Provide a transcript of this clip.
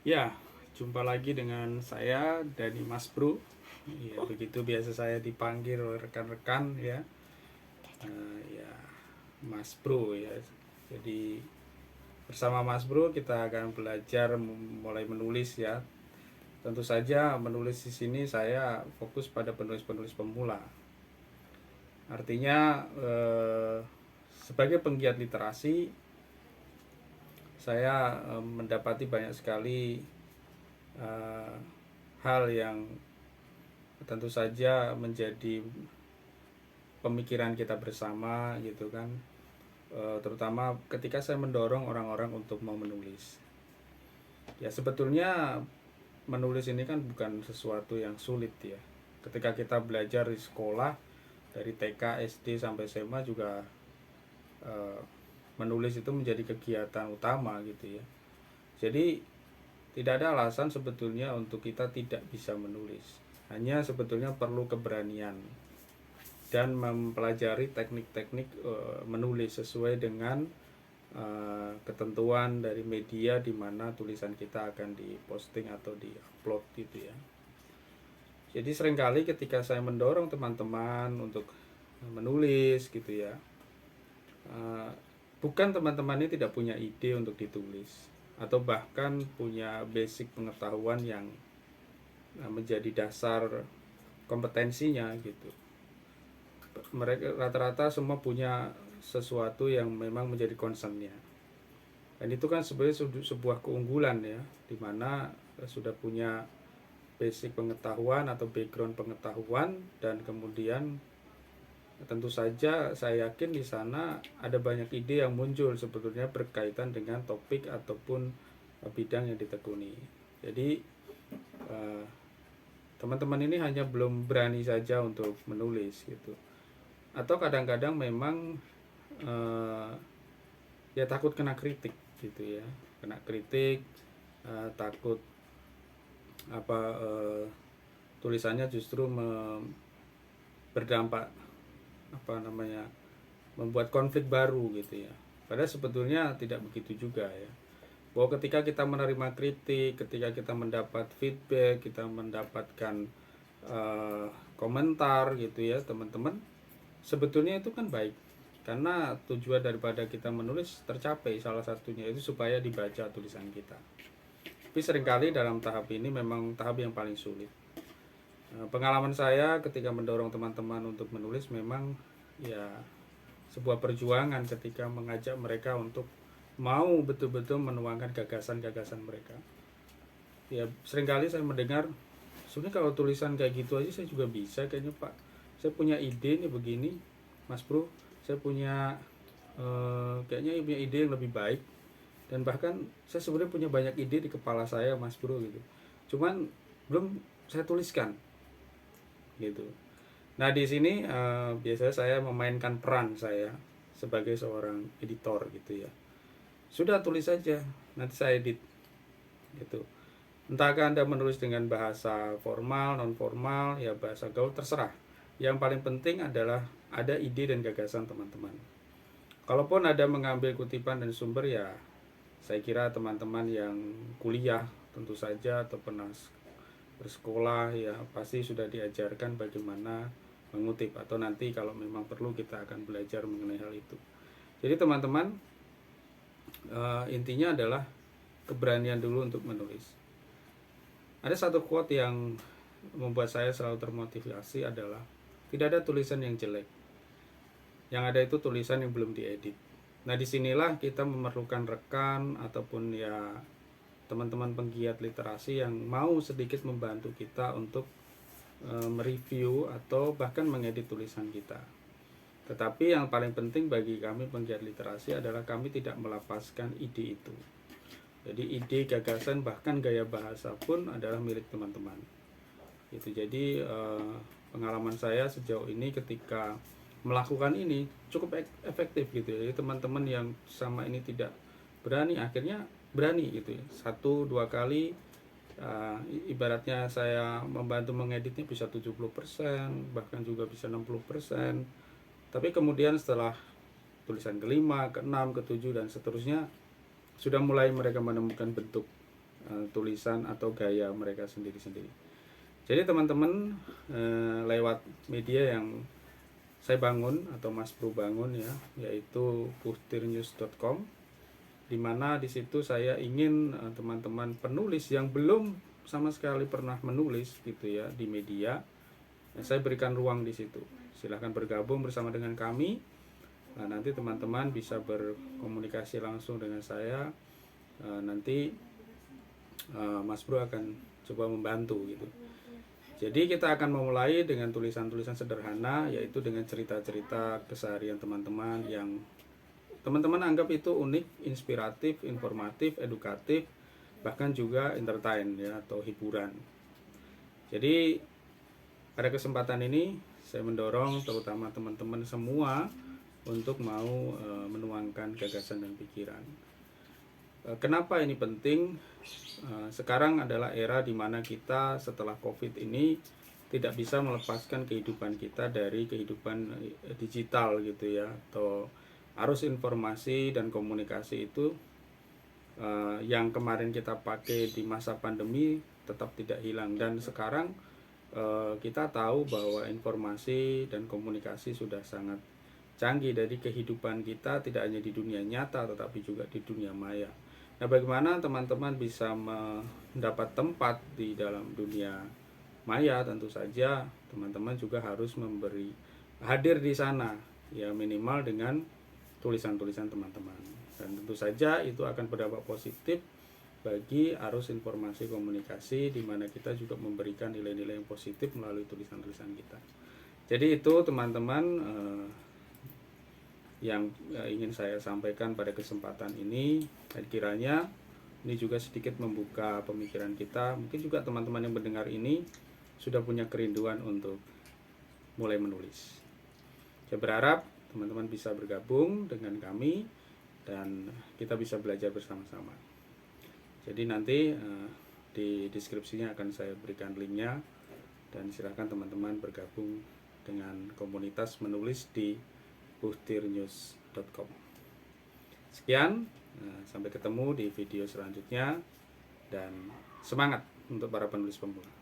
Ya, jumpa lagi dengan saya Dani Mas Bro. Ya, begitu biasa saya dipanggil oleh rekan-rekan ya. Ya, Mas Bro ya. Jadi bersama Mas Bro kita akan belajar mulai menulis ya. Tentu saja menulis di sini saya fokus pada penulis-penulis pemula. Artinya sebagai penggiat literasi saya mendapati banyak sekali eh, hal yang tentu saja menjadi pemikiran kita bersama gitu kan. Terutama ketika saya mendorong orang-orang untuk mau menulis ya. Sebetulnya menulis ini kan bukan sesuatu yang sulit ya. Ketika kita belajar di sekolah dari TK, SD sampai SMA juga eh, menulis itu menjadi kegiatan utama gitu ya. Jadi tidak ada alasan sebetulnya untuk kita tidak bisa menulis. Hanya sebetulnya perlu keberanian dan mempelajari teknik-teknik menulis sesuai dengan ketentuan dari media di mana tulisan kita akan diposting atau diupload gitu ya. Jadi seringkali ketika saya mendorong teman-teman untuk menulis gitu ya, bukan teman-teman ini tidak punya ide untuk ditulis atau bahkan punya basic pengetahuan yang menjadi dasar kompetensinya gitu. Mereka rata-rata semua punya sesuatu yang memang menjadi concernnya, dan itu kan sebenarnya sebuah keunggulan ya, dimana sudah punya basic pengetahuan atau background pengetahuan, dan kemudian tentu saja saya yakin di sana ada banyak ide yang muncul sebetulnya berkaitan dengan topik ataupun bidang yang ditekuni. Jadi teman-teman ini hanya belum berani saja untuk menulis gitu, atau kadang-kadang memang eh, ya takut kena kritik gitu ya, kena kritik, takut apa tulisannya justru berdampak apa namanya, membuat konflik baru gitu ya. Padahal sebetulnya tidak begitu juga ya, bahwa ketika kita menerima kritik, ketika kita mendapat feedback, kita mendapatkan komentar gitu ya teman-teman, sebetulnya itu kan baik, karena tujuan daripada kita menulis tercapai, salah satunya itu supaya dibaca tulisan kita. Tapi seringkali dalam tahap ini memang tahap yang paling sulit. Pengalaman saya ketika mendorong teman-teman untuk menulis memang ya sebuah perjuangan ketika mengajak mereka untuk mau betul-betul menuangkan gagasan-gagasan mereka. Ya seringkali saya mendengar, sebenarnya kalau tulisan kayak gitu aja saya juga bisa kayaknya Pak. Saya punya ide nih begini, Mas Bro. Saya punya kayaknya punya ide yang lebih baik, dan bahkan saya sebenarnya punya banyak ide di kepala saya Mas Bro gitu. Cuman belum saya tuliskan gitu. Nah di sini biasanya saya memainkan peran saya sebagai seorang editor gitu ya. Sudah tulis saja, nanti saya edit gitu. Entahkah Anda menulis dengan bahasa formal, non formal, ya bahasa gaul, terserah. Yang paling penting adalah ada ide dan gagasan teman-teman. Kalaupun ada mengambil kutipan dan sumber, ya saya kira teman-teman yang kuliah tentu saja atau pernah bersekolah ya pasti sudah diajarkan bagaimana mengutip, atau nanti kalau memang perlu kita akan belajar mengenai hal itu. Jadi teman-teman, intinya adalah keberanian dulu untuk menulis. Ada satu quote yang membuat saya selalu termotivasi adalah, tidak ada tulisan yang jelek, yang ada itu tulisan yang belum diedit. Nah disinilah kita memerlukan rekan ataupun ya teman-teman penggiat literasi yang mau sedikit membantu kita untuk mereview atau bahkan mengedit tulisan kita. Tetapi yang paling penting bagi kami penggiat literasi adalah kami tidak melepaskan ide itu. Jadi ide, gagasan, bahkan gaya bahasa pun adalah milik teman-teman. Itu jadi pengalaman saya sejauh ini ketika melakukan ini cukup efektif gitu ya. Jadi teman-teman yang sama ini tidak berani akhirnya berani gitu ya. 1-2 kali ibaratnya saya membantu mengeditnya bisa 70%, bahkan juga bisa 60%. Tapi kemudian setelah tulisan kelima, keenam, ketujuh dan seterusnya sudah mulai mereka menemukan bentuk tulisan atau gaya mereka sendiri-sendiri. Jadi teman-teman, lewat media yang saya bangun atau Mas Bro bangun ya, yaitu buhtirnews.com, di mana di situ saya ingin teman-teman penulis yang belum sama sekali pernah menulis gitu ya di media, saya berikan ruang di situ. Silahkan bergabung bersama dengan kami. Nah, nanti teman-teman bisa berkomunikasi langsung dengan saya. Nanti Mas Bro akan coba membantu gitu. Jadi kita akan memulai dengan tulisan-tulisan sederhana, yaitu dengan cerita-cerita keseharian teman-teman yang teman-teman anggap itu unik, inspiratif, informatif, edukatif, bahkan juga entertain ya, atau hiburan. Jadi pada kesempatan ini saya mendorong terutama teman-teman semua untuk mau menuangkan gagasan dan pikiran. Kenapa ini penting? Sekarang adalah era di mana kita setelah COVID ini tidak bisa melepaskan kehidupan kita dari kehidupan digital gitu ya, atau arus informasi dan komunikasi itu yang kemarin kita pakai di masa pandemi tetap tidak hilang. Dan sekarang kita tahu bahwa informasi dan komunikasi sudah sangat canggih dari kehidupan kita, tidak hanya di dunia nyata tetapi juga di dunia maya. Nah, bagaimana teman-teman bisa mendapat tempat di dalam dunia maya? Tentu saja teman-teman juga harus hadir di sana ya, minimal dengan tulisan-tulisan teman-teman. Dan tentu saja itu akan berdampak positif bagi arus informasi komunikasi, di mana kita juga memberikan nilai-nilai yang positif melalui tulisan-tulisan kita. Jadi itu teman-teman yang ingin saya sampaikan pada kesempatan ini, dan kiranya ini juga sedikit membuka pemikiran kita. Mungkin juga teman-teman yang mendengar ini sudah punya kerinduan untuk mulai menulis. Saya berharap teman-teman bisa bergabung dengan kami dan kita bisa belajar bersama-sama. Jadi nanti di deskripsinya akan saya berikan linknya, dan silakan teman-teman bergabung dengan komunitas menulis di buhtirnews.com. Sekian, sampai ketemu di video selanjutnya, dan semangat untuk para penulis pemula.